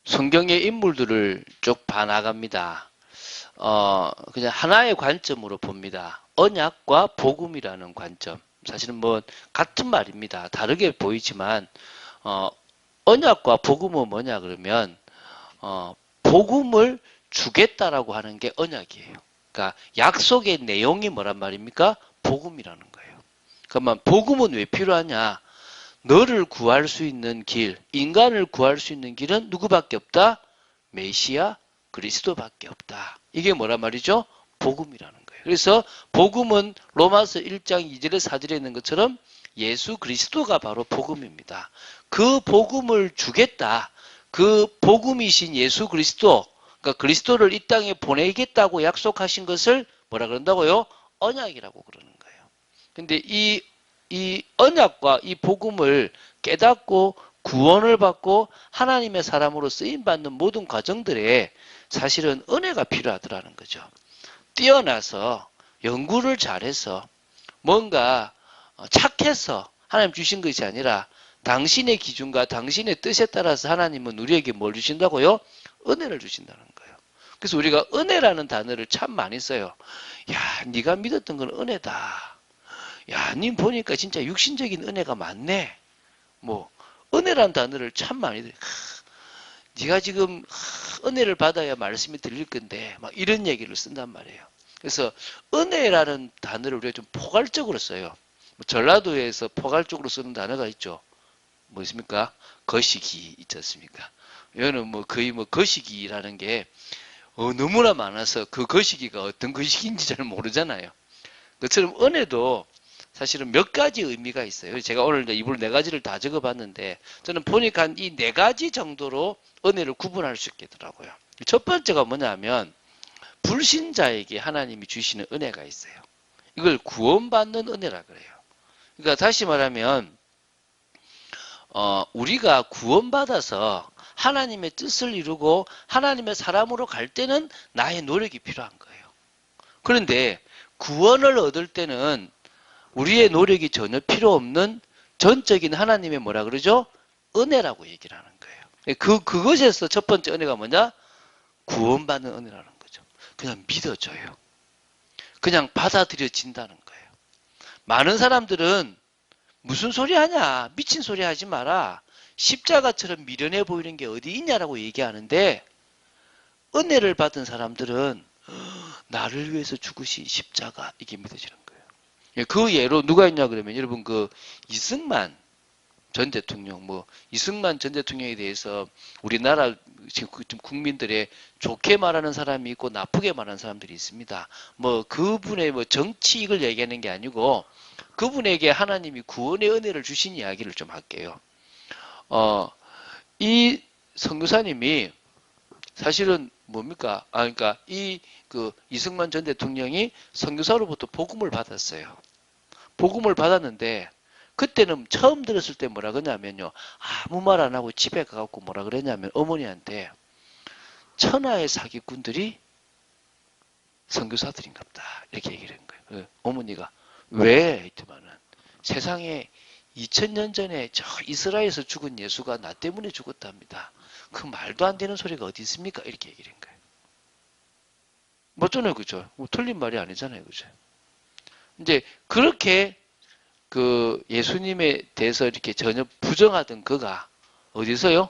성경의 인물들을 쭉 봐나갑니다. 그냥 하나의 관점으로 봅니다. 언약과 복음이라는 관점. 사실은 뭐 같은 말입니다. 다르게 보이지만 언약과 복음은 뭐냐 그러면 복음을 주겠다라고 하는 게 언약이에요. 그러니까 약속의 내용이 뭐란 말입니까? 복음이라는 거예요. 그러면 복음은 왜 필요하냐? 너를 구할 수 있는 길, 인간을 구할 수 있는 길은 누구밖에 없다? 메시아 그리스도밖에 없다. 이게 뭐란 말이죠? 복음이라는 거예요. 그래서 복음은 로마서 1장 2절에 4절에 있는 것처럼 예수 그리스도가 바로 복음입니다. 그 복음을 주겠다. 그 복음이신 예수 그리스도, 그러니까 그리스도를 이 땅에 보내겠다고 약속하신 것을 뭐라 그런다고요? 언약이라고 그러는 거예요. 근데 이 언약과 이 복음을 깨닫고 구원을 받고 하나님의 사람으로 쓰임받는 모든 과정들에 사실은 은혜가 필요하더라는 거죠. 뛰어나서 연구를 잘해서 뭔가 착해서 하나님 주신 것이 아니라 당신의 기준과 당신의 뜻에 따라서 하나님은 우리에게 뭘 주신다고요? 은혜를 주신다는 거예요. 그래서 우리가 은혜라는 단어를 참 많이 써요. 야, 네가 믿었던 건 은혜다. 야, 님 보니까 진짜 육신적인 은혜가 많네. 뭐 은혜란 단어를 참 많이 들어요. 네가 지금 은혜를 받아야 말씀이 들릴 건데 막 이런 얘기를 쓴단 말이에요. 그래서 은혜라는 단어를 우리가 좀 포괄적으로 써요. 전라도에서 포괄적으로 쓰는 단어가 있죠. 뭐 있습니까? 거시기 있지 않습니까? 이거는 뭐 거의 뭐 거시기라는 게 너무나 많아서 그 거시기가 어떤 거시기인지 잘 모르잖아요. 그처럼 은혜도 사실은 몇 가지 의미가 있어요. 제가 오늘 이불 네 가지를 다 적어봤는데 저는 보니까 이 네 가지 정도로 은혜를 구분할 수 있겠더라고요. 첫 번째가 뭐냐면 불신자에게 하나님이 주시는 은혜가 있어요. 이걸 구원받는 은혜라 그래요. 그러니까 다시 말하면 우리가 구원받아서 하나님의 뜻을 이루고 하나님의 사람으로 갈 때는 나의 노력이 필요한 거예요. 그런데 구원을 얻을 때는 우리의 노력이 전혀 필요 없는 전적인 하나님의 뭐라 그러죠? 은혜라고 얘기를 하는 거예요. 그것에서 첫 번째 은혜가 뭐냐? 구원받는 은혜라는 거죠. 그냥 믿어져요. 그냥 받아들여진다는 거예요. 많은 사람들은 무슨 소리 하냐? 미친 소리 하지 마라. 십자가처럼 미련해 보이는 게 어디 있냐라고 얘기하는데 은혜를 받은 사람들은 나를 위해서 죽으신 십자가 이게 믿어지는 거예요. 그 예로 누가 있냐 그러면 여러분 그 이승만 전 대통령 이승만 전 대통령에 대해서 우리나라 지금 국민들의 좋게 말하는 사람이 있고 나쁘게 말하는 사람들이 있습니다. 그분의 정치 이익을 얘기하는 게 아니고 그분에게 하나님이 구원의 은혜를 주신 이야기를 좀 할게요. 이 선교사님이 사실은 뭡니까? 그러니까 이승만 전 대통령이 선교사로부터 복음을 받았어요. 복음을 받았는데 그때는 처음 들었을 때 뭐라 그러냐면요. 아무 말 안 하고 집에 가갖고 뭐라 그랬냐면 어머니한테 천하의 사기꾼들이 선교사들인갑다. 이렇게 얘기를 한 거예요. 어머니가 왜? 했더만은 세상에 2000년 전에 저 이스라엘에서 죽은 예수가 나 때문에 죽었답니다. 그 말도 안 되는 소리가 어디 있습니까? 이렇게 얘기를 한 거예요. 맞잖아요. 그죠? 틀린 말이 아니잖아요. 그죠? 이제 그렇게 예수님에 대해서 이렇게 전혀 부정하던 그가 어디서요?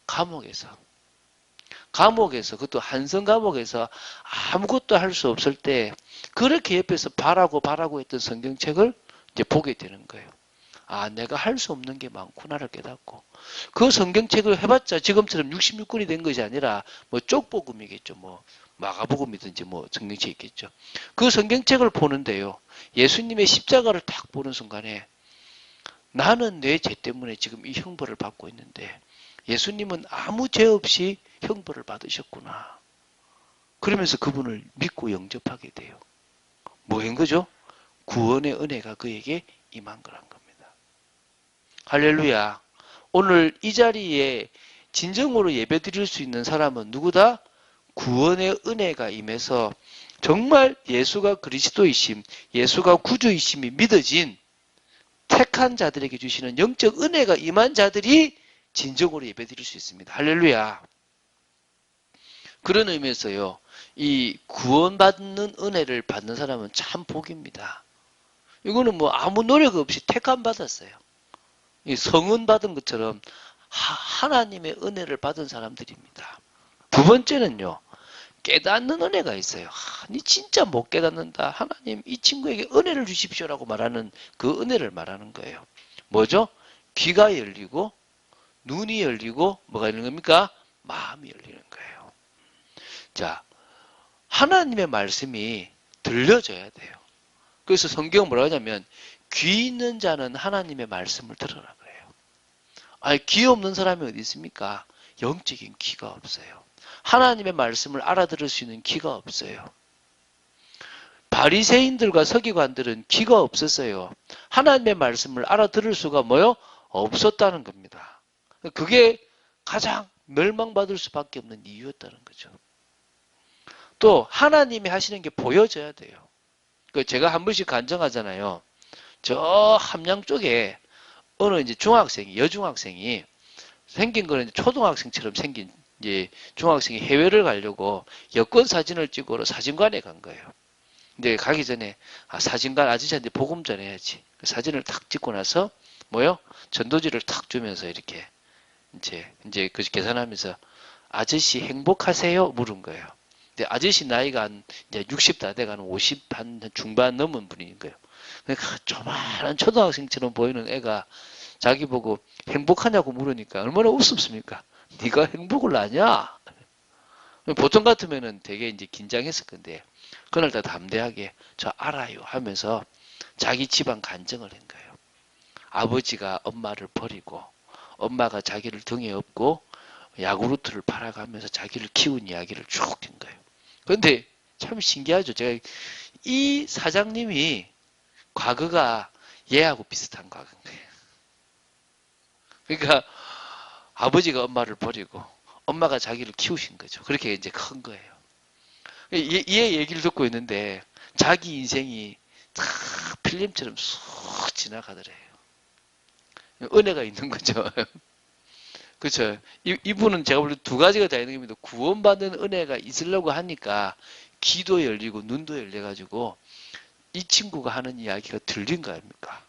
감옥에서. 그것도 한성 감옥에서 아무것도 할 수 없을 때 그렇게 옆에서 바라고 했던 성경책을 이제 보게 되는 거예요. 내가 할 수 없는 게 많구나를 깨닫고 그 성경책을 해봤자 지금처럼 66권이 된 것이 아니라 쪽복음이겠죠. 마가복음이든지 성경책이 있겠죠. 그 성경책을 보는데요. 예수님의 십자가를 딱 보는 순간에 나는 내 죄 때문에 지금 이 형벌을 받고 있는데 예수님은 아무 죄 없이 형벌을 받으셨구나. 그러면서 그분을 믿고 영접하게 돼요. 뭐인 거죠? 구원의 은혜가 그에게 임한 거란 겁니다. 할렐루야. 오늘 이 자리에 진정으로 예배드릴 수 있는 사람은 누구다? 구원의 은혜가 임해서 정말 예수가 그리스도이심, 예수가 구주이심이 믿어진 택한 자들에게 주시는 영적 은혜가 임한 자들이 진정으로 예배드릴 수 있습니다. 할렐루야. 그런 의미에서요, 이 구원받는 은혜를 받는 사람은 참 복입니다. 이거는 뭐 아무 노력 없이 택함 받았어요. 이 성은 받은 것처럼 하나님의 은혜를 받은 사람들입니다. 두 번째는요, 깨닫는 은혜가 있어요. 니 진짜 못 깨닫는다. 하나님 이 친구에게 은혜를 주십시오라고 말하는 그 은혜를 말하는 거예요. 뭐죠? 귀가 열리고 눈이 열리고 뭐가 열리는 겁니까? 마음이 열리는 거예요. 자, 하나님의 말씀이 들려져야 돼요. 그래서 성경은 뭐라고 하냐면 귀 있는 자는 하나님의 말씀을 들으라 그래요. 아니, 귀 없는 사람이 어디 있습니까? 영적인 귀가 없어요. 하나님의 말씀을 알아들을 수 있는 귀가 없어요. 바리새인들과 서기관들은 귀가 없었어요. 하나님의 말씀을 알아들을 수가 뭐요? 없었다는 겁니다. 그게 가장 멸망받을 수밖에 없는 이유였다는 거죠. 또 하나님이 하시는 게 보여져야 돼요. 제가 한 번씩 간증하잖아요. 저 함양 쪽에 어느 이제 중학생이, 여중학생이 생긴 거는 이제 초등학생처럼 생긴 이제 중학생이 해외를 가려고 여권 사진을 찍으러 사진관에 간 거예요. 근데 가기 전에 사진관 아저씨한테 복음 전해야지. 사진을 탁 찍고 나서 뭐요? 전도지를 탁 주면서 이렇게 이제 그 계산하면서 아저씨 행복하세요? 물은 거예요. 근데 아저씨 나이가 한 이제 60 다 돼가는 50 한 중반 넘은 분인 거예요. 그러니까 조만한 초등학생처럼 보이는 애가 자기 보고 행복하냐고 물으니까 얼마나 우습습니까? 네가 행복을 아냐? 보통 같으면은 되게 이제 긴장했을 건데 그날 다 담대하게 저 알아요 하면서 자기 집안 간증을 한 거예요. 아버지가 엄마를 버리고 엄마가 자기를 등에 업고 야구르트를 팔아가면서 자기를 키운 이야기를 쭉 한 거예요. 그런데 참 신기하죠. 제가 이 사장님이 과거가 얘하고 비슷한 과거인 거예요. 그러니까 아버지가 엄마를 버리고 엄마가 자기를 키우신 거죠. 그렇게 이제 큰 거예요. 얘 얘기를 듣고 있는데 자기 인생이 다 필름처럼 쑥 지나가더래요. 은혜가 있는 거죠. 그렇죠. 이분은 제가 볼 때 두 가지가 다 있는 겁니다. 구원받는 은혜가 있으려고 하니까 귀도 열리고 눈도 열려가지고 이 친구가 하는 이야기가 들린 거 아닙니까?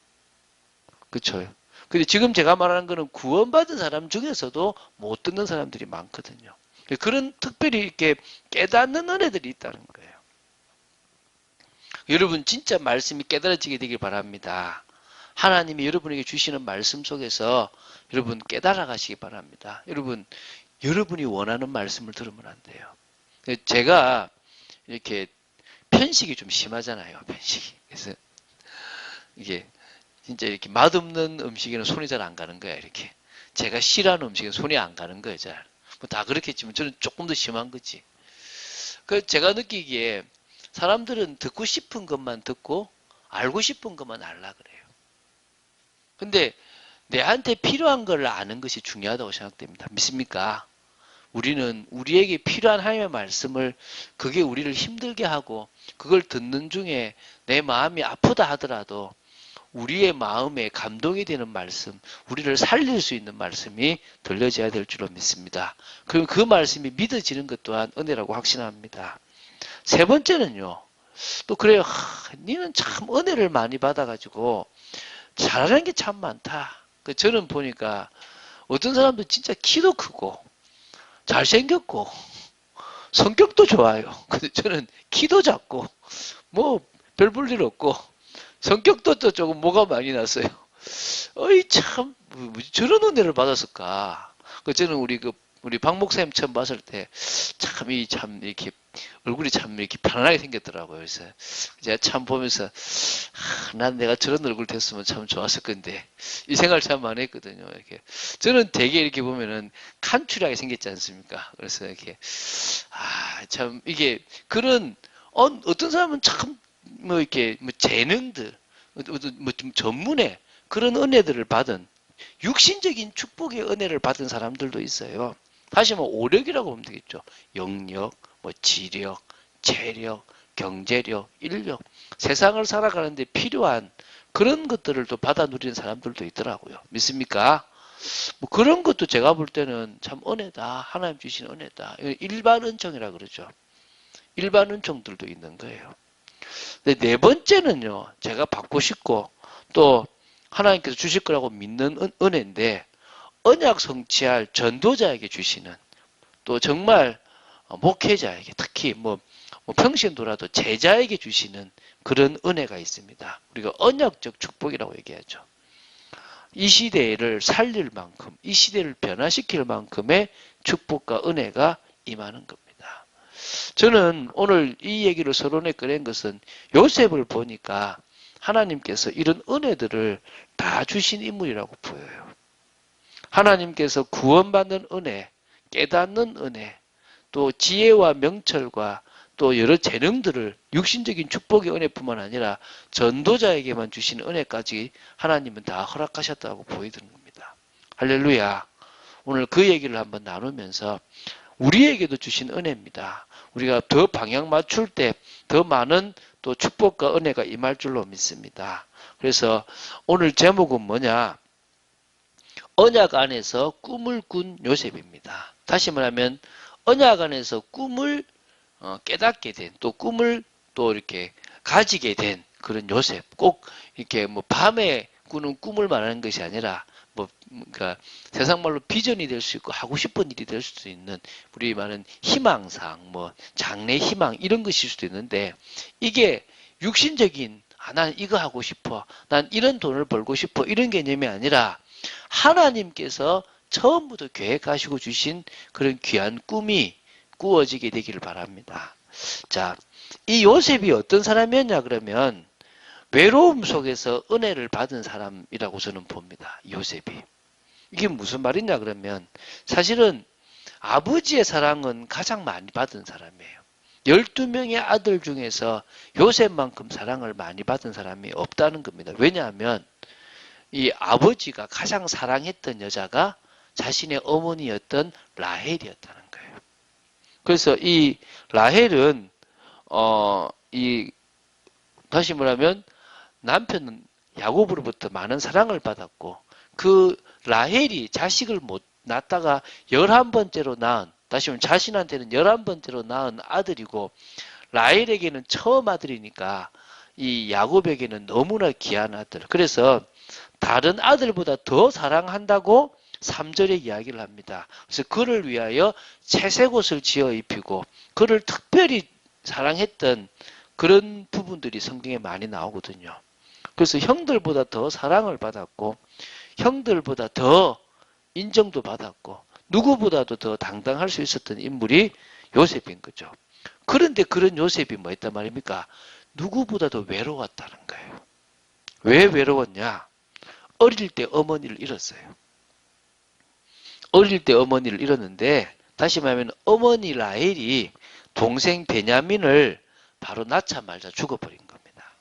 그렇죠. 근데 지금 제가 말하는 거는 구원받은 사람 중에서도 못 듣는 사람들이 많거든요. 그런 특별히 이렇게 깨닫는 은혜들이 있다는 거예요. 여러분 진짜 말씀이 깨달아지게 되길 바랍니다. 하나님이 여러분에게 주시는 말씀 속에서 여러분 깨달아 가시기 바랍니다. 여러분이 원하는 말씀을 들으면 안 돼요. 제가 이렇게 편식이 좀 심하잖아요. 편식이. 그래서 이게 진짜 이렇게 맛없는 음식에는 손이 잘 안 가는 거야. 이렇게 제가 싫어하는 음식에는 손이 안 가는 거예요. 잘. 뭐 다 그렇겠지만 저는 조금 더 심한 거지. 그 제가 느끼기에 사람들은 듣고 싶은 것만 듣고 알고 싶은 것만 알라 그래요. 근데 내한테 필요한 걸 아는 것이 중요하다고 생각됩니다. 믿습니까? 우리는 우리에게 필요한 하나님의 말씀을 그게 우리를 힘들게 하고 그걸 듣는 중에 내 마음이 아프다 하더라도 우리의 마음에 감동이 되는 말씀, 우리를 살릴 수 있는 말씀이 들려져야 될 줄로 믿습니다. 그럼 그 말씀이 믿어지는 것 또한 은혜라고 확신합니다. 세 번째는요. 또 그래요. 니는 참 은혜를 많이 받아가지고 잘하는 게 참 많다. 저는 보니까 어떤 사람도 진짜 키도 크고 잘생겼고 성격도 좋아요. 근데 저는 키도 작고 뭐 별 볼 일 없고 성격도 또 조금 뭐가 많이 났어요. 어이 참 저런 은혜를 받았을까. 저는 우리 박 목사님 처음 봤을 때 참 이렇게 얼굴이 참 이렇게 편안하게 생겼더라고요. 그래서 제가 참 보면서 난 내가 저런 얼굴 됐으면 참 좋았을 건데 이 생각을 참 많이 했거든요. 이렇게 저는 되게 이렇게 보면은 칸출하게 생겼지 않습니까? 그래서 이렇게 참 이게 그런 어떤 사람은 참 뭐 이렇게 뭐 재능들 뭐 좀 전문의 그런 은혜들을 받은 육신적인 축복의 은혜를 받은 사람들도 있어요. 다시 뭐 오력이라고 보면 되겠죠. 영력, 뭐 지력, 재력, 경제력, 인력, 세상을 살아가는데 필요한 그런 것들을 또 받아 누리는 사람들도 있더라고요. 믿습니까? 뭐 그런 것도 제가 볼 때는 참 은혜다. 하나님 주신 은혜다. 일반 은총이라 그러죠. 일반 은총들도 있는 거예요. 근데 네 번째는요, 제가 받고 싶고 또 하나님께서 주실 거라고 믿는 은혜인데, 언약 성취할 전도자에게 주시는, 또 정말 목회자에게, 특히 뭐 평신도라도 제자에게 주시는 그런 은혜가 있습니다. 우리가 언약적 축복이라고 얘기하죠. 이 시대를 살릴 만큼, 이 시대를 변화시킬 만큼의 축복과 은혜가 임하는 겁니다. 저는 오늘 이 얘기를 서론에 꺼낸 것은 요셉을 보니까 하나님께서 이런 은혜들을 다 주신 인물이라고 보여요. 하나님께서 구원받는 은혜, 깨닫는 은혜, 또 지혜와 명철과 또 여러 재능들을 육신적인 축복의 은혜뿐만 아니라 전도자에게만 주신 은혜까지 하나님은 다 허락하셨다고 보이는 겁니다. 할렐루야. 오늘 그 얘기를 한번 나누면서 우리에게도 주신 은혜입니다. 우리가 더 방향 맞출 때 더 많은 또 축복과 은혜가 임할 줄로 믿습니다. 그래서 오늘 제목은 뭐냐? 언약 안에서 꿈을 꾼 요셉입니다. 다시 말하면 언약 안에서 꿈을 깨닫게 된, 또 꿈을 또 이렇게 가지게 된 그런 요셉. 꼭 이렇게 뭐 밤에 꾸는 꿈을 말하는 것이 아니라 그러니까 세상 말로 비전이 될 수 있고 하고 싶은 일이 될 수도 있는 우리 말은 희망상, 뭐 장래 희망 이런 것일 수도 있는데, 이게 육신적인 난 이거 하고 싶어, 난 이런 돈을 벌고 싶어 이런 개념이 아니라 하나님께서 처음부터 계획하시고 주신 그런 귀한 꿈이 꾸어지게 되기를 바랍니다. 자, 이 요셉이 어떤 사람이었냐 그러면 외로움 속에서 은혜를 받은 사람이라고 저는 봅니다. 요셉이. 이게 무슨 말이냐 그러면 사실은 아버지의 사랑은 가장 많이 받은 사람이에요. 12명의 아들 중에서 요셉만큼 사랑을 많이 받은 사람이 없다는 겁니다. 왜냐하면 이 아버지가 가장 사랑했던 여자가 자신의 어머니였던 라헬이었다는 거예요. 그래서 이 라헬은 다시 말하면 남편은 야곱으로부터 많은 사랑을 받았고, 그 라헬이 자식을 못 낳다가 11번째로 낳은, 다시 말하면 자신한테는 11번째로 낳은 아들이고, 라헬에게는 처음 아들이니까 이 야곱에게는 너무나 귀한 아들. 그래서 다른 아들보다 더 사랑한다고 3절에 이야기를 합니다. 그래서 그를 위하여 채색 옷을 지어 입히고 그를 특별히 사랑했던 그런 부분들이 성경에 많이 나오거든요. 그래서 형들보다 더 사랑을 받았고 형들보다 더 인정도 받았고 누구보다도 더 당당할 수 있었던 인물이 요셉인 거죠. 그런데 그런 요셉이 뭐 했단 말입니까? 누구보다도 외로웠다는 거예요. 왜 외로웠냐? 어릴 때 어머니를 잃었어요. 어릴 때 어머니를 잃었는데, 다시 말하면 어머니 라헬이 동생 베냐민을 바로 낳자마자 죽어버린 겁니다.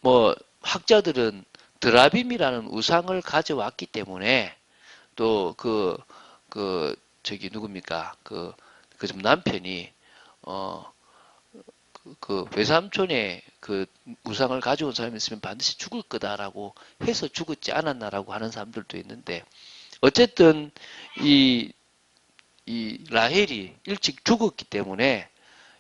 뭐 학자들은 드라빔이라는 우상을 가져왔기 때문에 또 저기 누굽니까? 좀 남편이 그 외삼촌의 그 우상을 가져온 사람이 있으면 반드시 죽을 거다라고 해서 죽었지 않았나라고 하는 사람들도 있는데, 어쨌든 이 라헬이 일찍 죽었기 때문에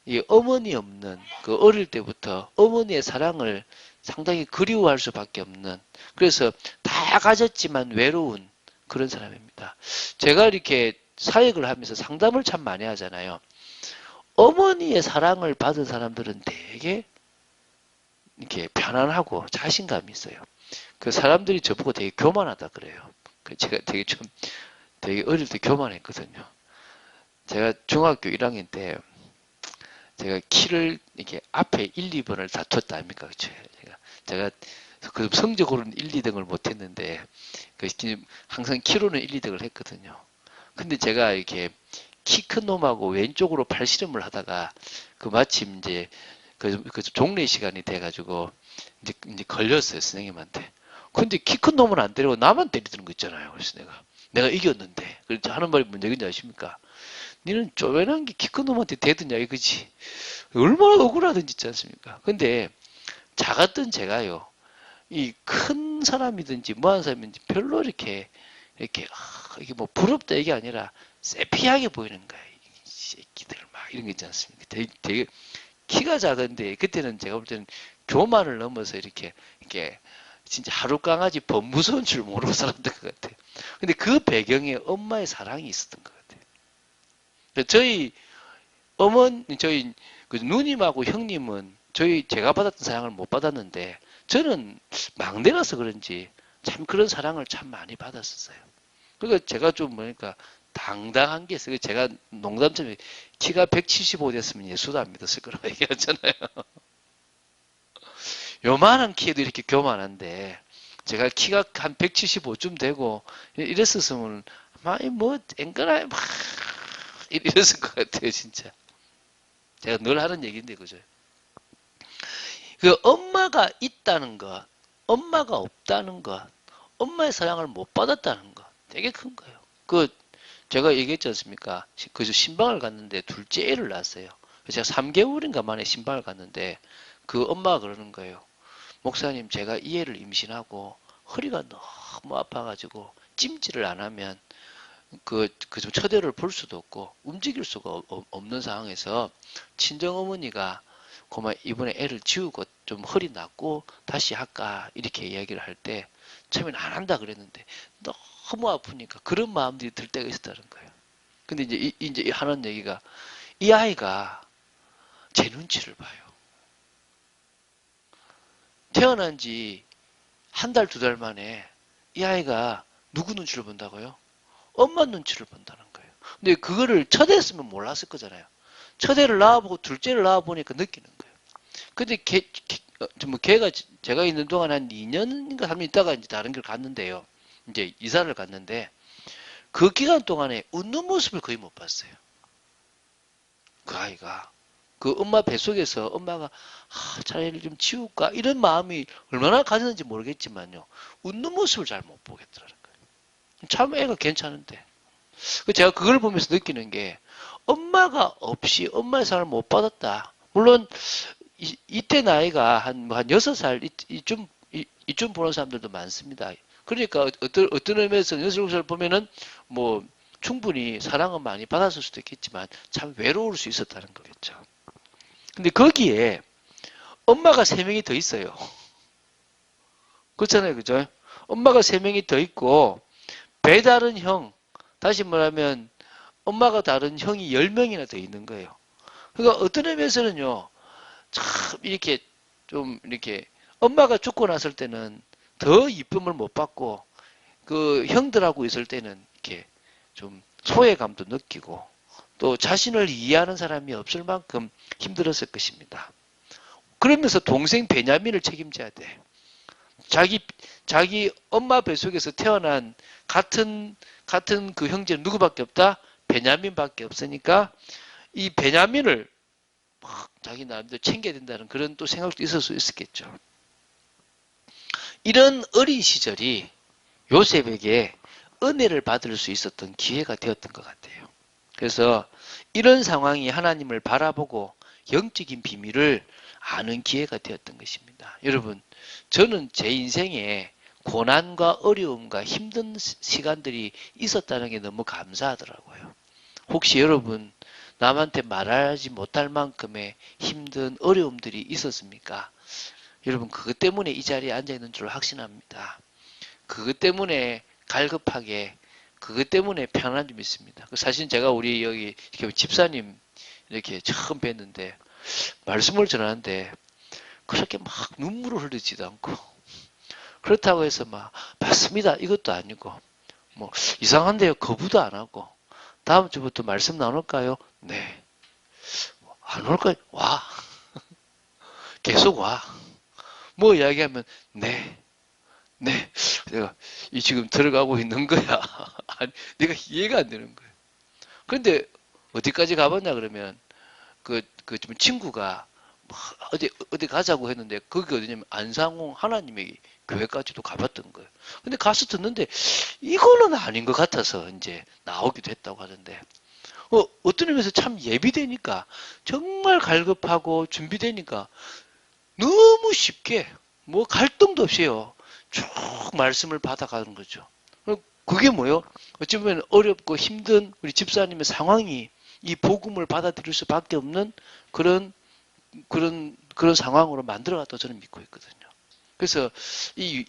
이 어머니 없는 그 어릴 때부터 어머니의 사랑을 상당히 그리워할 수밖에 없는, 그래서 다 가졌지만 외로운 그런 사람입니다. 제가 이렇게 사역을 하면서 상담을 참 많이 하잖아요. 어머니의 사랑을 받은 사람들은 되게 이렇게 편안하고 자신감이 있어요. 그 사람들이 저보고 되게 교만하다 그래요. 제가 되게 어릴 때 교만했거든요. 제가 중학교 1학년 때 제가 키를 이렇게 앞에 1, 2번을 다퉜다 아닙니까? 그쵸? 제가 그 성적으로는 1, 2등을 못했는데 항상 키로는 1, 2등을 했거든요. 근데 제가 이렇게 키 큰 놈하고 왼쪽으로 팔씨름을 하다가 마침 이제 그 종례 시간이 돼가지고 이제 걸렸어요, 선생님한테. 근데 키 큰 놈은 안 때리고 나만 때리는 거 있잖아요. 그래서 내가 이겼는데. 그래서 하는 말이 뭔 얘기인지 아십니까? 니는 쪼매난 게 키 큰 놈한테 대드냐 이거지. 얼마나 억울하든지 있지 않습니까? 근데 작았던 제가요, 이 큰 사람이든지 뭐한 사람이든지 별로 이렇게 이렇게 이게 뭐 부럽다 이게 아니라 세피하게 보이는 거야. 이 새끼들 막 이런 거 있지 않습니까? 되게 키가 작은데 그때는 제가 볼 때는 교만을 넘어서 이렇게 진짜 하루 강아지 범무서운 줄 모르고 살았던 것 같아요. 근데 그 배경에 엄마의 사랑이 있었던 것 같아요. 저희 저희 그 누님하고 형님은 제가 받았던 사랑을 못 받았는데 저는 막내라서 그런지 참 그런 사랑을 참 많이 받았었어요. 그러니까 제가 좀 뭐니까 당당한 게 있어요. 제가 농담처럼 키가 175 됐으면 예수도 안 믿었을 거라고 얘기하잖아요. 요만한 키에도 이렇게 교만한데 제가 키가 한 175쯤 되고 이랬었으면 많이 뭐 앵간하게 막 이랬을 것 같아요, 진짜. 제가 늘 하는 얘기인데 그죠? 그 엄마가 있다는 것, 엄마가 없다는 것, 엄마의 사랑을 못 받았다는 것 되게 큰 거예요. 그 제가 얘기했지 않습니까? 그저 신방을 갔는데 둘째 애를 낳았어요. 제가 3개월인가 만에 신방을 갔는데 그 엄마가 그러는 거예요. 목사님, 제가 이 애를 임신하고 허리가 너무 아파가지고 찜질을 안 하면 좀 처제를 볼 수도 없고 움직일 수가 없는 상황에서 친정어머니가 그만 이번에 애를 지우고 좀 허리 낫고 다시 할까 이렇게 이야기를 할 때 처음에는 안 한다 그랬는데 너무 아프니까 그런 마음들이 들 때가 있었다는 거예요. 근데 이제 하는 얘기가 이 아이가 제 눈치를 봐요. 태어난 지 한 달, 두 달 만에 이 아이가 누구 눈치를 본다고요? 엄마 눈치를 본다는 거예요. 근데 그거를 첫애였으면 몰랐을 거잖아요. 첫애를 낳아보고 둘째를 낳아보니까 느끼는 거예요. 근데 걔가 제가 있는 동안 한 2년인가 3년 있다가 이제 다른 길 갔는데요. 이제 이사를 갔는데 그 기간 동안에 웃는 모습을 거의 못 봤어요. 그 아이가. 그 엄마 뱃속에서 엄마가 차라리 좀 치울까 이런 마음이 얼마나 가졌는지 모르겠지만요. 웃는 모습을 잘 못 보겠더라는 거예요. 참 애가 괜찮은데. 제가 그걸 보면서 느끼는 게 엄마가 없이 엄마의 사랑을 못 받았다. 물론 이때 나이가 한 6살 이쯤 보는 사람들도 많습니다. 그러니까 어떤 의미에서 6, 7살 보면은 뭐 충분히 사랑은 많이 받았을 수도 있겠지만 참 외로울 수 있었다는 거겠죠. 근데 거기에 엄마가 3명이 더 있어요. 그렇잖아요. 그죠? 엄마가 3명이 더 있고 배다른 형, 다시 말하면 엄마가 다른 형이 10명이나 더 있는 거예요. 그러니까 어떤 의미에서는요. 참 이렇게 좀 이렇게 엄마가 죽고 났을 때는 더 이쁨을 못 받고 그 형들하고 있을 때는 이렇게 좀 소외감도 느끼고 또 자신을 이해하는 사람이 없을 만큼 힘들었을 것입니다. 그러면서 동생 베냐민을 책임져야 돼. 자기 엄마 뱃속에서 태어난 같은 그 형제는 누구밖에 없다? 베냐민밖에 없으니까 이 베냐민을 막 자기 나름대로 챙겨야 된다는 그런 또 생각도 있을 수 있었겠죠. 이런 어린 시절이 요셉에게 은혜를 받을 수 있었던 기회가 되었던 것 같아요. 그래서 이런 상황이 하나님을 바라보고 영적인 비밀을 아는 기회가 되었던 것입니다. 여러분, 저는 제 인생에 고난과 어려움과 힘든 시간들이 있었다는 게 너무 감사하더라고요. 혹시 여러분 남한테 말하지 못할 만큼의 힘든 어려움들이 있었습니까? 여러분 그것 때문에 이 자리에 앉아 있는 줄 확신합니다. 그것 때문에 갈급하게 그것 때문에 편안한 줄 믿습니다. 사실 제가 우리 여기 집사님 이렇게 처음 뵀는데 말씀을 전하는데 그렇게 막 눈물을 흘리지도 않고 그렇다고 해서 막 맞습니다 이것도 아니고 뭐 이상한데요 거부도 안 하고 다음 주부터 말씀 나눌까요? 네. 안 올까요? 와. 계속 와. 뭐 이야기하면 네. 네. 내가 지금 들어가고 있는 거야. 아니, 내가 이해가 안 되는 거예요. 그런데 어디까지 가봤냐 그러면 좀 친구가 어디 가자고 했는데 거기 어디냐면 안상홍 하나님의 교회까지도 가봤던 거예요. 근데 가서 듣는데 이거는 아닌 것 같아서 이제 나오기도 했다고 하던데 어떤 의미에서 참 예비되니까 정말 갈급하고 준비되니까 너무 쉽게 뭐 갈등도 없이요. 쭉 말씀을 받아가는 거죠. 그게 뭐요? 어찌 보면 어렵고 힘든 우리 집사님의 상황이 이 복음을 받아들일 수밖에 없는 그런 상황으로 만들어갔다고 저는 믿고 있거든요. 그래서 이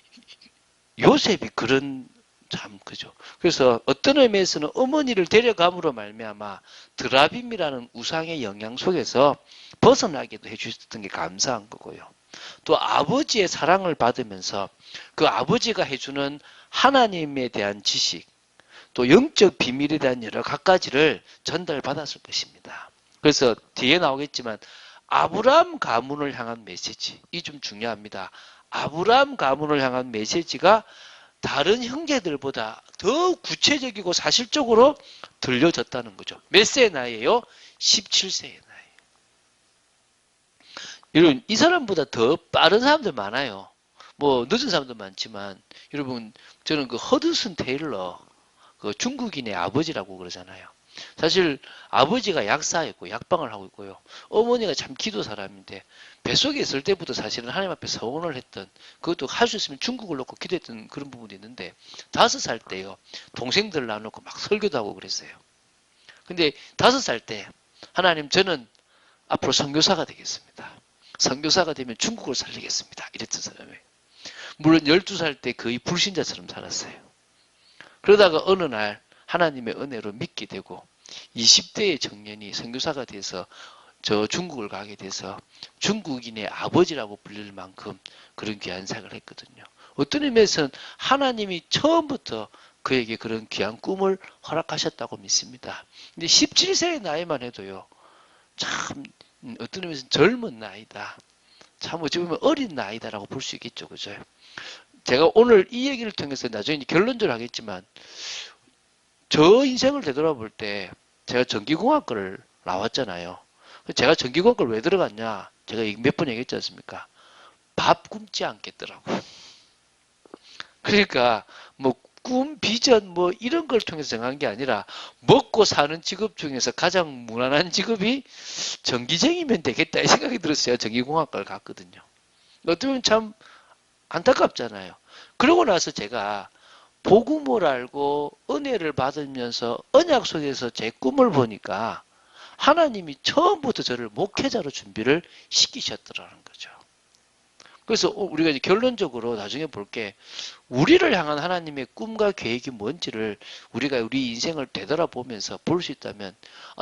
요셉이 그런 참 그죠. 그래서 어떤 의미에서는 어머니를 데려감으로 말미암아 드라빔이라는 우상의 영향 속에서 벗어나게도 해주셨던 게 감사한 거고요. 또 아버지의 사랑을 받으면서 그 아버지가 해주는 하나님에 대한 지식, 또 영적 비밀에 대한 여러 가지를 전달받았을 것입니다. 그래서 뒤에 나오겠지만 아브라함 가문을 향한 메시지, 이 좀 중요합니다. 아브라함 가문을 향한 메시지가 다른 형제들보다 더 구체적이고 사실적으로 들려졌다는 거죠. 몇 세의 나이에요? 17세의 나이. 여러분, 이 사람보다 더 빠른 사람들 많아요. 뭐 늦은 사람도 많지만 여러분, 저는 그 허드슨 테일러, 그 중국인의 아버지라고 그러잖아요. 사실 아버지가 약사였고 약방을 하고 있고요. 어머니가 참 기도 사람인데 뱃속에 있을 때부터 사실은 하나님 앞에 서원을 했던, 그것도 할 수 있으면 중국을 놓고 기도했던 그런 부분이 있는데 5살 때요. 동생들 나누고 막 설교도 하고 그랬어요. 근데 5살 때 하나님, 저는 앞으로 선교사가 되겠습니다. 선교사가 되면 중국을 살리겠습니다. 이랬던 사람이에요. 물론 12살 때 거의 불신자처럼 살았어요. 그러다가 어느 날 하나님의 은혜로 믿게 되고 20대의 청년이 선교사가 돼서 저 중국을 가게 돼서 중국인의 아버지라고 불릴 만큼 그런 귀한 생을 했거든요. 어떤 의미에서는 하나님이 처음부터 그에게 그런 귀한 꿈을 허락하셨다고 믿습니다. 근데 17세의 나이만 해도요, 참 어떤 의미에서는 젊은 나이다. 참 어찌 보면 어린 나이다라고 볼 수 있겠죠. 그죠? 제가 오늘 이 얘기를 통해서 나중에 결론적으로 하겠지만 저 인생을 되돌아볼 때 제가 전기공학과를 나왔잖아요. 제가 전기공학과를 왜 들어갔냐? 제가 몇 번 얘기했지 않습니까? 밥 굶지 않겠더라고. 그러니까 뭐 꿈, 비전 뭐 이런 걸 통해서 정한 게 아니라 먹고 사는 직업 중에서 가장 무난한 직업이 전기쟁이면 되겠다 이 생각이 들었어요. 전기공학과를 갔거든요. 어쩌면 참 안타깝잖아요. 그러고 나서 제가 복음을 알고 은혜를 받으면서 언약 속에서 제 꿈을 보니까 하나님이 처음부터 저를 목회자로 준비를 시키셨더라는 거죠. 그래서 우리가 이제 결론적으로 나중에 볼 게 우리를 향한 하나님의 꿈과 계획이 뭔지를 우리가 우리 인생을 되돌아보면서 볼 수 있다면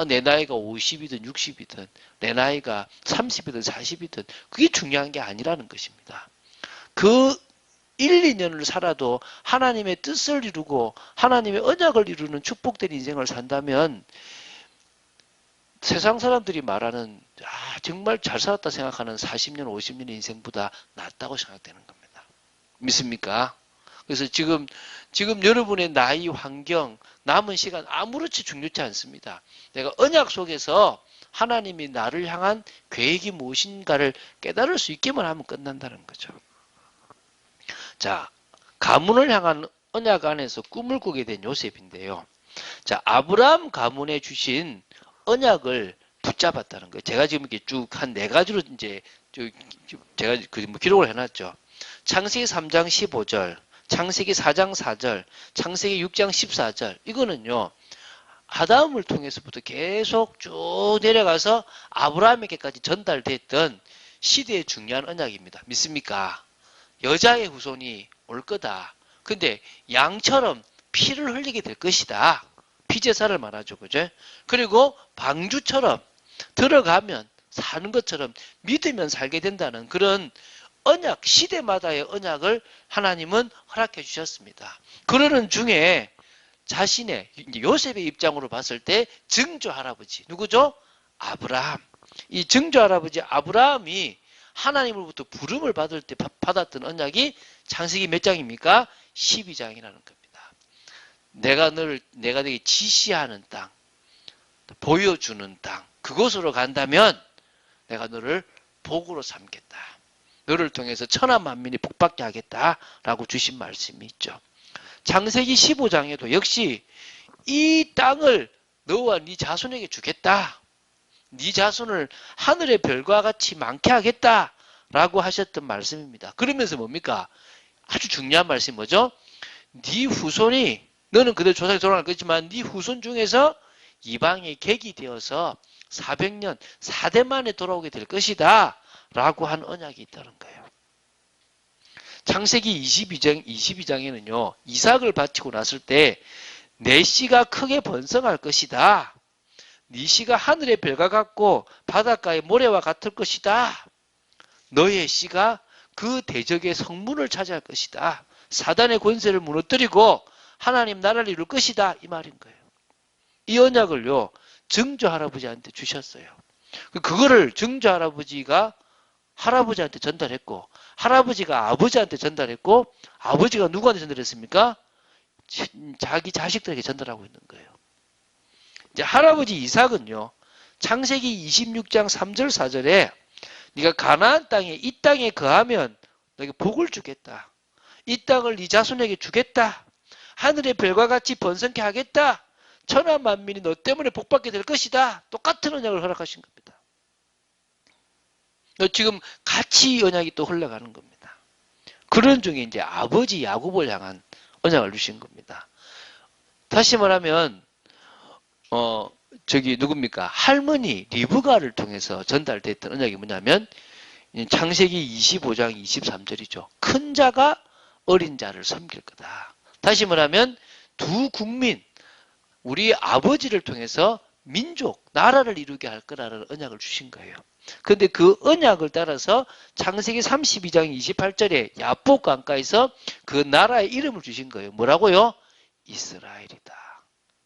내 나이가 50이든 60이든 내 나이가 30이든 40이든 그게 중요한 게 아니라는 것입니다. 그 1, 2년을 살아도 하나님의 뜻을 이루고 하나님의 언약을 이루는 축복된 인생을 산다면 세상 사람들이 말하는 정말 잘 살았다 생각하는 40년, 50년 인생보다 낫다고 생각되는 겁니다. 믿습니까? 그래서 지금 여러분의 나이, 환경, 남은 시간 아무렇지 중요치 않습니다. 내가 언약 속에서 하나님이 나를 향한 계획이 무엇인가를 깨달을 수 있기만 하면 끝난다는 거죠. 자, 가문을 향한 언약 안에서 꿈을 꾸게 된 요셉인데요. 자, 아브라함 가문에 주신 언약을 붙잡았다는 거예요. 제가 지금 이렇게 쭉 한 4가지로 이제 제가 기록을 해놨죠. 창세기 3장 15절, 창세기 4장 4절, 창세기 6장 14절. 이거는요, 아담을 통해서부터 계속 쭉 내려가서 아브라함에게까지 전달됐던 시대의 중요한 언약입니다. 믿습니까? 여자의 후손이 올 거다. 근데 양처럼 피를 흘리게 될 것이다. 피제사를 말하죠. 그죠? 그리고 방주처럼 들어가면 사는 것처럼 믿으면 살게 된다는 그런 언약, 시대마다의 언약을 하나님은 허락해 주셨습니다. 그러는 중에 자신의 요셉의 입장으로 봤을 때 증조 할아버지 누구죠? 아브라함. 이 증조 할아버지 아브라함이 하나님으로부터 부름을 받을 때 받았던 언약이 창세기 몇 장입니까? 12장이라는 겁니다. 내가 내게 지시하는 땅, 보여주는 땅, 그곳으로 간다면 내가 너를 복으로 삼겠다. 너를 통해서 천하 만민이 복받게 하겠다라고 주신 말씀이 있죠. 창세기 15장에도 역시 이 땅을 너와 네 자손에게 주겠다. 네 자손을 하늘의 별과 같이 많게 하겠다라고 하셨던 말씀입니다. 그러면서 뭡니까? 아주 중요한 말씀이 뭐죠? 네 후손이 너는 그대로 조상이 돌아갈 것이지만 네 후손 중에서 이방의 객이 되어서 400년 4대 만에 돌아오게 될 것이다 라고 한 언약이 있다는 거예요. 창세기 22장에는요 이삭을 바치고 났을 때 내 씨가 크게 번성할 것이다. 네 씨가 하늘의 별과 같고 바닷가의 모래와 같을 것이다. 너의 씨가 그 대적의 성문을 차지할 것이다. 사단의 권세를 무너뜨리고 하나님 나라를 이룰 것이다. 이 말인 거예요. 이 언약을요 증조 할아버지한테 주셨어요. 그거를 증조 할아버지가 할아버지한테 전달했고 할아버지가 아버지한테 전달했고 아버지가 누구한테 전달했습니까? 자기 자식들에게 전달하고 있는 거예요. 이제 할아버지 이삭은요. 창세기 26장 3절 4절에 네가 가나안 땅에 이 땅에 거하면 너에게 복을 주겠다. 이 땅을 네 자손에게 주겠다. 하늘의 별과 같이 번성케 하겠다. 천하 만민이 너 때문에 복받게 될 것이다. 똑같은 언약을 허락하신 겁니다. 지금 같이 언약이 또 흘러가는 겁니다. 그런 중에 이제 아버지 야곱을 향한 언약을 주신 겁니다. 다시 말하면 누굽니까? 할머니 리브가를 통해서 전달됐던 언약이 뭐냐면 창세기 25장 23절이죠. 큰 자가 어린 자를 섬길 거다. 다시 말하면 두 국민 우리 아버지를 통해서 민족, 나라를 이루게 할 거라는 언약을 주신 거예요. 그런데 그 언약을 따라서 창세기 32장 28절에 야복 강가에서 그 나라의 이름을 주신 거예요. 뭐라고요? 이스라엘이다.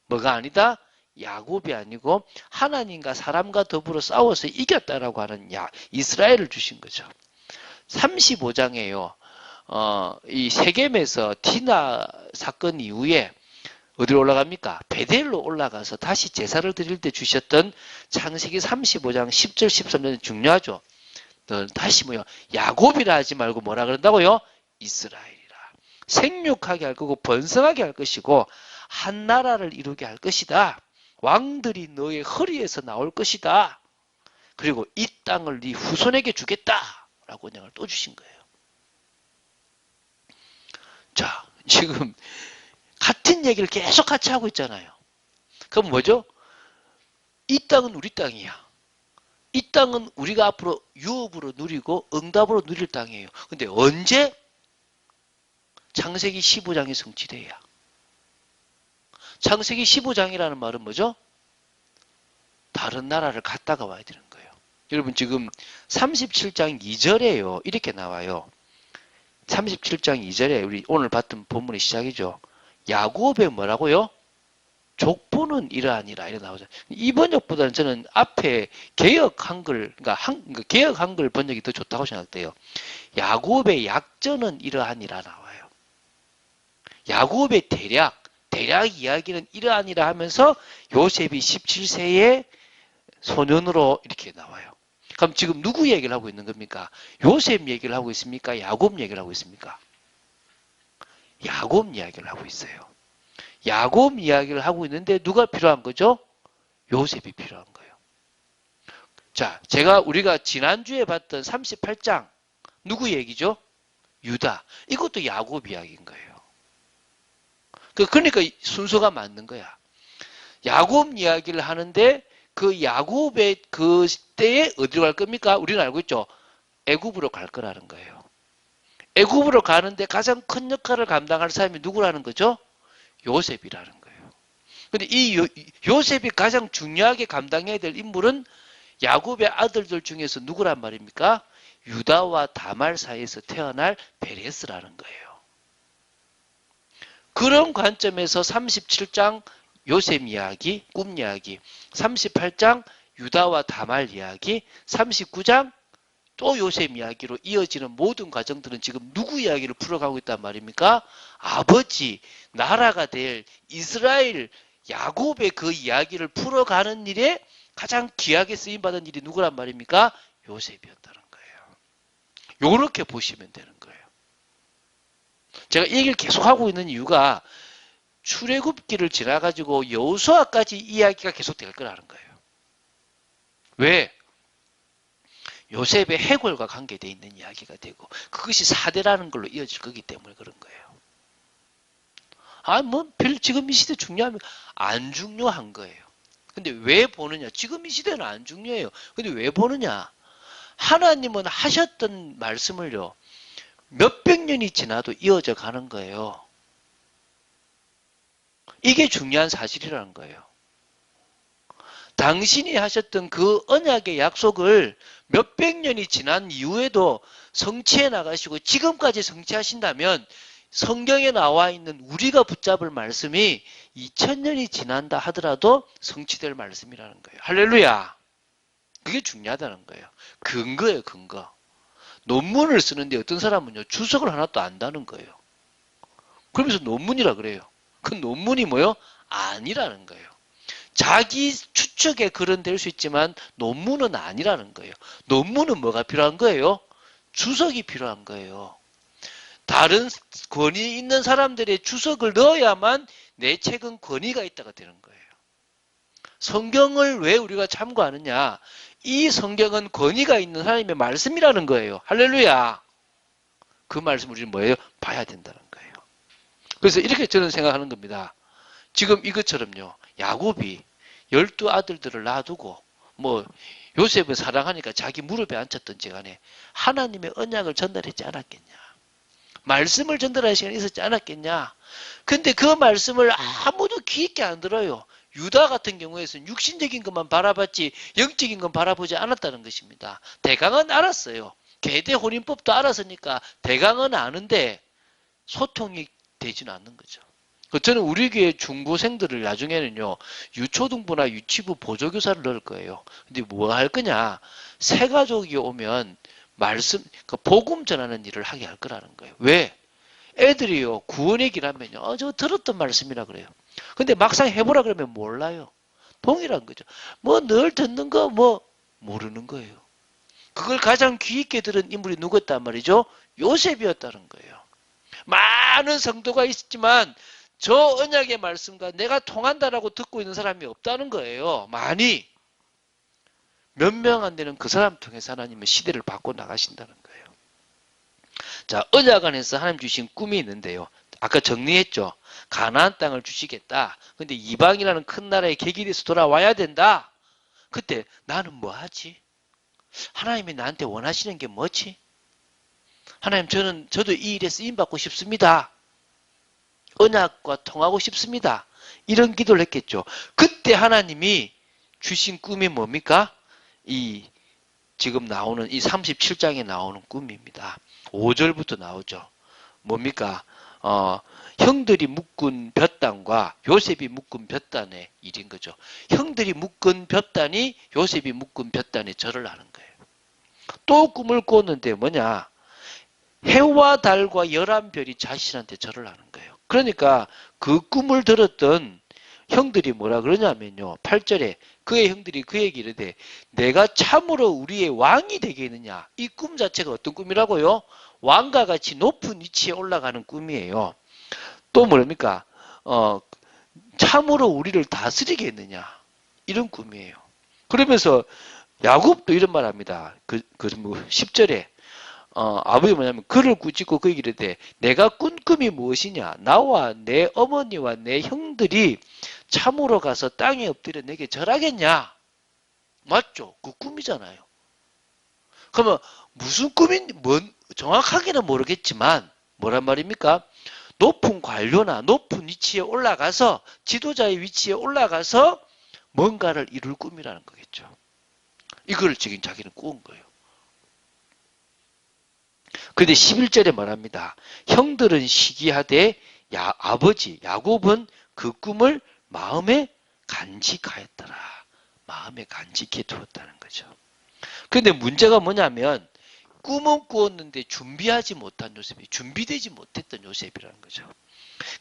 뭐가 아니다? 야곱이 아니고 하나님과 사람과 더불어 싸워서 이겼다라고 하는 이스라엘을 주신 거죠. 35장에요. 이 세겜에서 디나 사건 이후에 어디로 올라갑니까? 베델로 올라가서 다시 제사를 드릴 때 주셨던 창세기 35장 10절 13절은 중요하죠. 다시 야곱이라 하지 말고 뭐라 그런다고요? 이스라엘이라. 생육하게 할 거고 번성하게 할 것이고 한 나라를 이루게 할 것이다. 왕들이 너의 허리에서 나올 것이다. 그리고 이 땅을 네 후손에게 주겠다. 라고 언약을 또 주신 거예요. 자, 지금 같은 얘기를 계속 같이 하고 있잖아요. 그럼 뭐죠? 이 땅은 우리 땅이야. 이 땅은 우리가 앞으로 유업으로 누리고 응답으로 누릴 땅이에요. 근데 언제? 창세기 15장이 성취돼야. 창세기 15장이라는 말은 뭐죠? 다른 나라를 갔다가 와야 되는 거예요. 여러분 지금 37장 2절에요. 이렇게 나와요. 37장 2절에 우리 오늘 봤던 본문의 시작이죠. 야곱의 뭐라고요? 족보는 이러하니라 이렇게 나오죠. 이 번역보다는 저는 앞에 개역 한글, 그러니까 개역 한글 번역이 더 좋다고 생각돼요. 야곱의 약전은 이러하니라 나와요. 야곱의 대략 이야기는 이러하니라 하면서 요셉이 17세의 소년으로 이렇게 나와요. 그럼 지금 누구 얘기를 하고 있는 겁니까? 요셉 얘기를 하고 있습니까? 야곱 얘기를 하고 있습니까? 야곱 이야기를 하고 있어요. 야곱 이야기를 하고 있는데 누가 필요한 거죠? 요셉이 필요한 거예요. 자, 우리가 지난주에 봤던 38장 누구 얘기죠? 유다. 이것도 야곱 이야기인 거예요. 그러니까 순서가 맞는 거야. 야곱 이야기를 하는데 그 야곱의 그 때에 어디로 갈 겁니까? 우리는 알고 있죠. 애굽으로 갈 거라는 거예요. 애굽으로 가는데 가장 큰 역할을 감당할 사람이 누구라는 거죠? 요셉이라는 거예요. 근데 이 요셉이 가장 중요하게 감당해야 될 인물은 야곱의 아들들 중에서 누구란 말입니까? 유다와 다말 사이에서 태어날 베레스라는 거예요. 그런 관점에서 37장 요셉 이야기, 꿈 이야기, 38장 유다와 다말 이야기, 39장 또 요셉 이야기로 이어지는 모든 과정들은 지금 누구 이야기를 풀어가고 있단 말입니까? 아버지, 나라가 될 이스라엘, 야곱의 그 이야기를 풀어가는 일에 가장 귀하게 쓰임받은 일이 누구란 말입니까? 요셉이었다는 거예요. 요렇게 보시면 되는 거예요. 제가 이 얘기를 계속하고 있는 이유가 출애굽기를 지나가지고 여호수아까지 이야기가 계속될 거라는 거예요. 왜? 요셉의 해골과 관계되어 있는 이야기가 되고 그것이 사대라는 걸로 이어질 거기 때문에 그런 거예요. 지금 이 시대 중요하면 안 중요한 거예요. 근데 왜 보느냐? 지금 이 시대는 안 중요해요. 근데 왜 보느냐? 하나님은 하셨던 말씀을요, 몇백 년이 지나도 이어져 가는 거예요. 이게 중요한 사실이라는 거예요. 당신이 하셨던 그 언약의 약속을 몇백 년이 지난 이후에도 성취해 나가시고 지금까지 성취하신다면 성경에 나와 있는 우리가 붙잡을 말씀이 2000년이 지난다 하더라도 성취될 말씀이라는 거예요. 할렐루야. 그게 중요하다는 거예요. 근거예요, 근거. 논문을 쓰는데 어떤 사람은요, 주석을 하나도 안다는 거예요. 그러면서 논문이라 그래요. 그 논문이 뭐요? 아니라는 거예요. 자기 추측의 글은 될 수 있지만 논문은 아니라는 거예요. 논문은 뭐가 필요한 거예요? 주석이 필요한 거예요. 다른 권위 있는 사람들의 주석을 넣어야만 내 책은 권위가 있다가 되는 거예요. 성경을 왜 우리가 참고하느냐? 이 성경은 권위가 있는 하나님의 말씀이라는 거예요. 할렐루야. 그 말씀 우리는 뭐예요? 봐야 된다는 거예요. 그래서 이렇게 저는 생각하는 겁니다. 지금 이것처럼요. 야곱이 12아들들을 놔두고 요셉을 사랑하니까 자기 무릎에 앉혔던지 간에 하나님의 언약을 전달했지 않았겠냐. 말씀을 전달할 시간이 있었지 않았겠냐. 근데 그 말씀을 아무도 귀 있게 안 들어요. 유다 같은 경우에서는 육신적인 것만 바라봤지 영적인 건 바라보지 않았다는 것입니다. 대강은 알았어요. 계대 혼인법도 알았으니까 대강은 아는데 소통이 되지는 않는 거죠. 저는 우리 교회 중고생들을 나중에는요, 유초등부나 유치부 보조교사를 넣을 거예요. 근데 뭐 할 거냐? 새 가족이 오면 복음 전하는 일을 하게 할 거라는 거예요. 왜? 애들이요, 구원 얘기라면요, 저 들었던 말씀이라 그래요. 근데 막상 해보라 그러면 몰라요. 동일한 거죠. 늘 듣는 거, 모르는 거예요. 그걸 가장 귀 있게 들은 인물이 누구였단 말이죠? 요셉이었다는 거예요. 많은 성도가 있지만, 저 언약의 말씀과 내가 통한다라고 듣고 있는 사람이 없다는 거예요. 많이. 몇 명 안 되는 그 사람 통해서 하나님은 시대를 바꿔 나가신다는 거예요. 자, 언약 안에서 하나님 주신 꿈이 있는데요. 아까 정리했죠. 가나안 땅을 주시겠다. 근데 이방이라는 큰 나라의 객이 돼서 돌아와야 된다. 그때 나는 뭐 하지? 하나님이 나한테 원하시는 게 뭐지? 하나님, 저도 이 일에 쓰임받고 싶습니다. 언약과 통하고 싶습니다. 이런 기도를 했겠죠. 그때 하나님이 주신 꿈이 뭡니까? 지금 나오는 이 37장에 나오는 꿈입니다. 5절부터 나오죠. 뭡니까? 형들이 묶은 볕단과 요셉이 묶은 볕단의 일인 거죠. 형들이 묶은 볕단이 요셉이 묶은 볕단에 절을 하는 거예요. 또 꿈을 꿨는데 뭐냐? 해와 달과 11별이 자신한테 절을 하는 거예요. 그러니까 그 꿈을 들었던 형들이 뭐라 그러냐면요. 8절에 그의 형들이 그에게 이르되 내가 참으로 우리의 왕이 되겠느냐. 이 꿈 자체가 어떤 꿈이라고요? 왕과 같이 높은 위치에 올라가는 꿈이에요. 또 뭡니까? 참으로 우리를 다스리겠느냐. 이런 꿈이에요. 그러면서 야곱도 이런 말 합니다. 10절에 아버지 뭐냐면 그를 꾸짖고 그에게 이르되 내가 꾼 꿈이 무엇이냐. 나와 내 어머니와 내 형들이 참으로 가서 땅에 엎드려 내게 절하겠냐. 맞죠? 그 꿈이잖아요. 그러면 무슨 꿈인지 정확하게는 모르겠지만 뭐란 말입니까? 높은 관료나 높은 위치에 올라가서 지도자의 위치에 올라가서 뭔가를 이룰 꿈이라는 거겠죠. 이걸 지금 자기는 꾸은 거예요. 그런데 11절에 말합니다. 형들은 시기하되 아버지 야곱은 그 꿈을 마음에 간직하였더라. 마음에 간직해 두었다는 거죠. 그런데 문제가 뭐냐면 꿈은 꾸었는데 준비하지 못한 요셉이 준비되지 못했던 요셉이라는 거죠.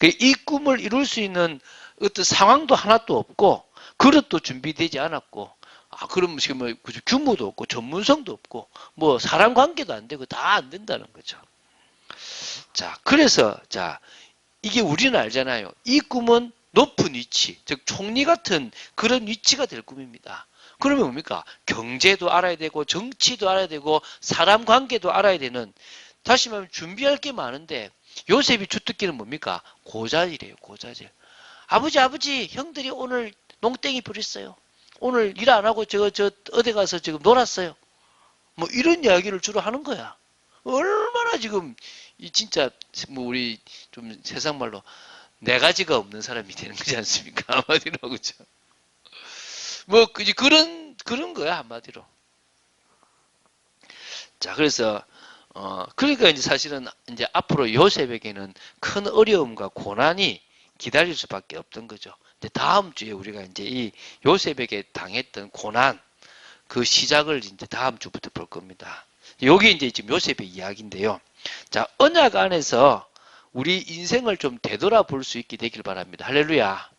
이 꿈을 이룰 수 있는 어떤 상황도 하나도 없고 그릇도 준비되지 않았고 그럼 지금 규모도 없고 전문성도 없고 사람 관계도 안 되고 다 안 된다는 거죠. 자, 그래서 이게 우리는 알잖아요. 이 꿈은 높은 위치, 즉 총리 같은 그런 위치가 될 꿈입니다. 그러면 뭡니까? 경제도 알아야 되고 정치도 알아야 되고 사람 관계도 알아야 되는, 다시 말하면 준비할 게 많은데 요셉이 주특기는 뭡니까? 고자질이에요. 고자질. 아버지 형들이 오늘 농땡이 부렸어요. 오늘 일 안 하고 저 어디 가서 지금 놀았어요. 뭐 이런 이야기를 주로 하는 거야. 얼마나 지금 이 진짜 뭐 우리 좀 세상 말로 네 가지가 없는 사람이 되는 거지 않습니까? 한마디로 그죠? 뭐 그런 거야 한마디로. 자 그래서 그러니까 이제 사실은 이제 앞으로 요셉에게는 큰 어려움과 고난이 기다릴 수밖에 없던 거죠. 이제 다음 주에 우리가 이제 이 요셉에게 당했던 고난 그 시작을 이제 다음 주부터 볼 겁니다. 여기 이제 지금 요셉의 이야기인데요. 자, 언약 안에서 우리 인생을 좀 되돌아볼 수 있게 되길 바랍니다. 할렐루야.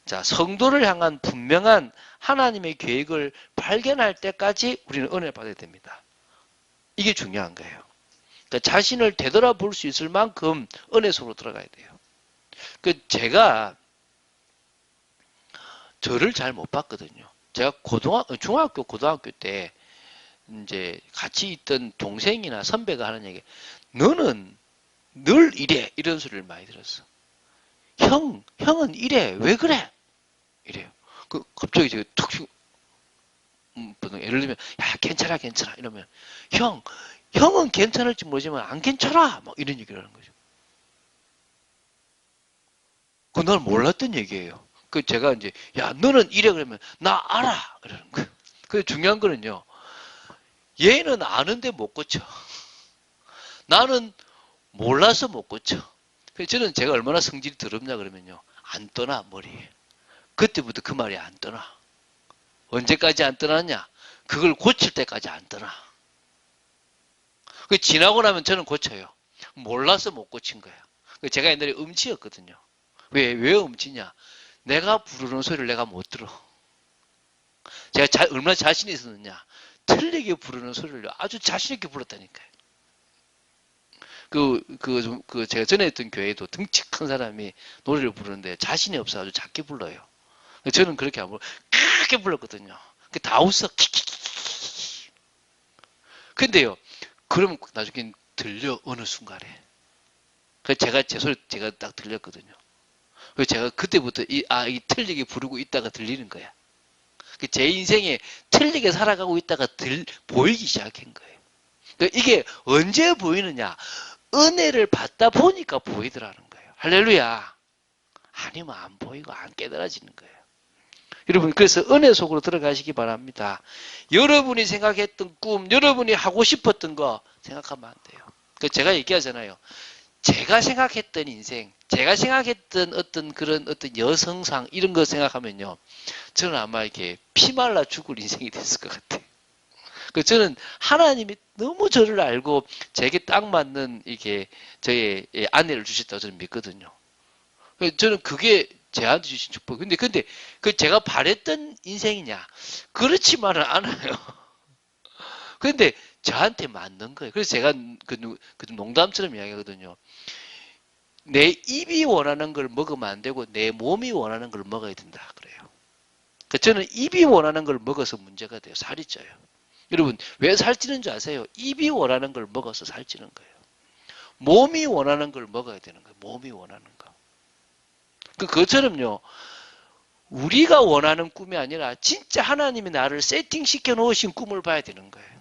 자, 성도를 향한 분명한 하나님의 계획을 발견할 때까지 우리는 은혜를 받아야 됩니다. 이게 중요한 거예요. 그러니까 자신을 되돌아볼 수 있을 만큼 은혜 속으로 들어가야 돼요. 제가 저를 잘 못 봤거든요. 제가 중학교, 고등학교 때 이제 같이 있던 동생이나 선배가 하는 얘기, 너는 늘 이래. 이런 소리를 많이 들었어. 형은 이래. 왜 그래? 이래요. 갑자기 제가 툭, 예를 들면, 야, 괜찮아. 이러면, 형은 괜찮을지 모르지만 안 괜찮아. 막 이런 얘기를 하는 거죠. 난 몰랐던 얘기예요. 제가 이제, 야, 너는 이래. 그러면, 나 알아. 이러는 거예요. 중요한 거는요, 얘는 아는데 못 고쳐. 나는 몰라서 못 고쳐. 저는 제가 얼마나 성질이 더럽냐 그러면요, 안 떠나 머리에. 그때부터 그 말이 안 떠나. 언제까지 안 떠났냐? 그걸 고칠 때까지 안 떠나. 지나고 나면 저는 고쳐요. 몰라서 못 고친 거야. 제가 옛날에 음치였거든요. 왜 음치냐? 내가 부르는 소리를 내가 못 들어. 제가 얼마나 자신이 있었느냐? 틀리게 부르는 소리를 아주 자신있게 불렀다니까요. 제가 전에 했던 교회도 덩치 큰 사람이 노래를 부르는데 자신이 없어 아주 작게 불러요. 저는 그렇게 안 불러. 크게 불렀거든요. 다 웃어. 키키키키. 근데요, 그러면 나중에 들려, 어느 순간에. 제 소리 제가 딱 들렸거든요. 그래서 제가 그때부터 이 틀리게 부르고 있다가 들리는 거야. 제 인생에 틀리게 살아가고 있다가 보이기 시작한 거예요. 이게 언제 보이느냐? 은혜를 받다 보니까 보이더라는 거예요. 할렐루야. 아니면 안 보이고 안 깨달아지는 거예요. 여러분, 그래서 은혜 속으로 들어가시기 바랍니다. 여러분이 생각했던 꿈, 여러분이 하고 싶었던 거 생각하면 안 돼요. 제가 얘기하잖아요. 제가 생각했던 인생, 제가 생각했던 어떤 여성상 이런 거 생각하면요, 저는 아마 이렇게 피말라 죽을 인생이 됐을 것 같아요. 저는 하나님이 너무 저를 알고 제게 딱 맞는 이게 저의 아내를 주셨다고 저는 믿거든요. 저는 그게 제한테 주신 축복. 근데 제가 바랬던 인생이냐? 그렇지만은 않아요. 근데 저한테 맞는 거예요. 그래서 제가 농담처럼 이야기하거든요. 내 입이 원하는 걸 먹으면 안 되고 내 몸이 원하는 걸 먹어야 된다 그래요. 저는 입이 원하는 걸 먹어서 문제가 돼요. 살이 쪄요. 여러분, 왜 살찌는 줄 아세요? 입이 원하는 걸 먹어서 살찌는 거예요. 몸이 원하는 걸 먹어야 되는 거예요. 몸이 원하는 거. 그것처럼요, 우리가 원하는 꿈이 아니라 진짜 하나님이 나를 세팅시켜 놓으신 꿈을 봐야 되는 거예요.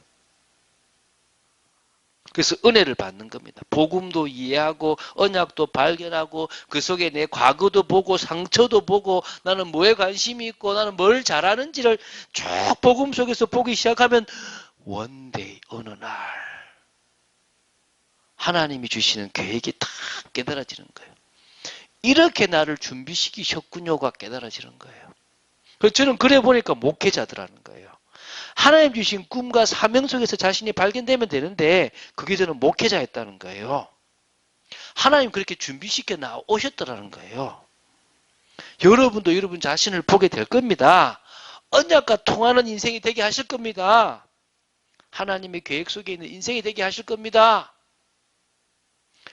그래서 은혜를 받는 겁니다. 복음도 이해하고 언약도 발견하고 그 속에 내 과거도 보고 상처도 보고 나는 뭐에 관심이 있고 나는 뭘 잘하는지를 쭉 복음 속에서 보기 시작하면 원데이 어느 날 하나님이 주시는 계획이 다 깨달아지는 거예요. 이렇게 나를 준비시키셨군요가 깨달아지는 거예요. 그래서 저는 그래 보니까 목회자들하는 거예요. 하나님 주신 꿈과 사명 속에서 자신이 발견되면 되는데 그게 저는 목회자였다는 거예요. 하나님 그렇게 준비시켜 나오셨더라는 거예요. 여러분도 여러분 자신을 보게 될 겁니다. 언약과 통하는 인생이 되게 하실 겁니다. 하나님의 계획 속에 있는 인생이 되게 하실 겁니다.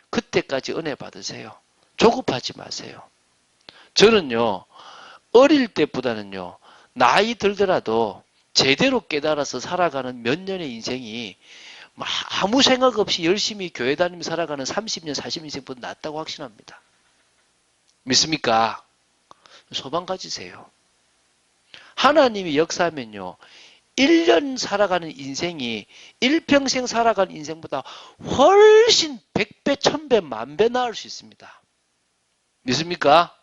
그때까지 은혜 받으세요. 조급하지 마세요. 저는요, 어릴 때보다는요, 나이 들더라도 제대로 깨달아서 살아가는 몇 년의 인생이 아무 생각 없이 열심히 교회 다니며 살아가는 30년, 40년생보다 낫다고 확신합니다. 믿습니까? 소망 가지세요. 하나님이 역사하면요. 1년 살아가는 인생이 일평생 살아가는 인생보다 훨씬 100배, 1000배, 만배 나을 수 있습니다. 믿습니까?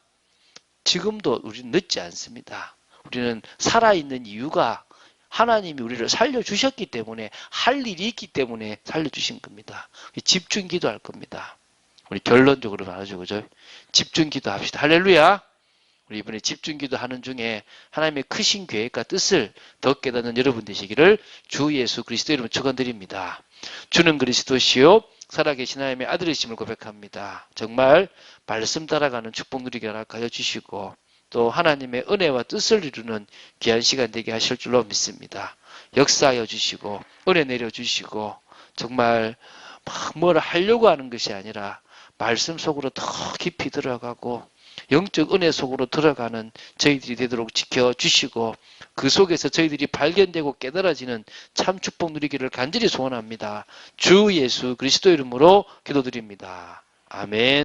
지금도 우리는 늦지 않습니다. 우리는 살아있는 이유가 하나님이 우리를 살려주셨기 때문에 할 일이 있기 때문에 살려주신 겁니다. 집중 기도할 겁니다. 우리 결론적으로 말하죠. 그죠? 집중 기도합시다. 할렐루야! 우리 이번에 집중 기도하는 중에 하나님의 크신 계획과 뜻을 더 깨닫는 여러분 되시기를 주 예수 그리스도 이름으로 축원드립니다. 주는 그리스도시요 살아계신 하나님의 아들이심을 고백합니다. 정말 말씀 따라가는 축복 누리게 하여 주시고 또 하나님의 은혜와 뜻을 이루는 귀한 시간 되게 하실 줄로 믿습니다. 역사하여 주시고 은혜 내려주시고 정말 막 뭘 하려고 하는 것이 아니라 말씀 속으로 더 깊이 들어가고 영적 은혜 속으로 들어가는 저희들이 되도록 지켜주시고 그 속에서 저희들이 발견되고 깨달아지는 참 축복 누리기를 간절히 소원합니다. 주 예수 그리스도 이름으로 기도드립니다. 아멘.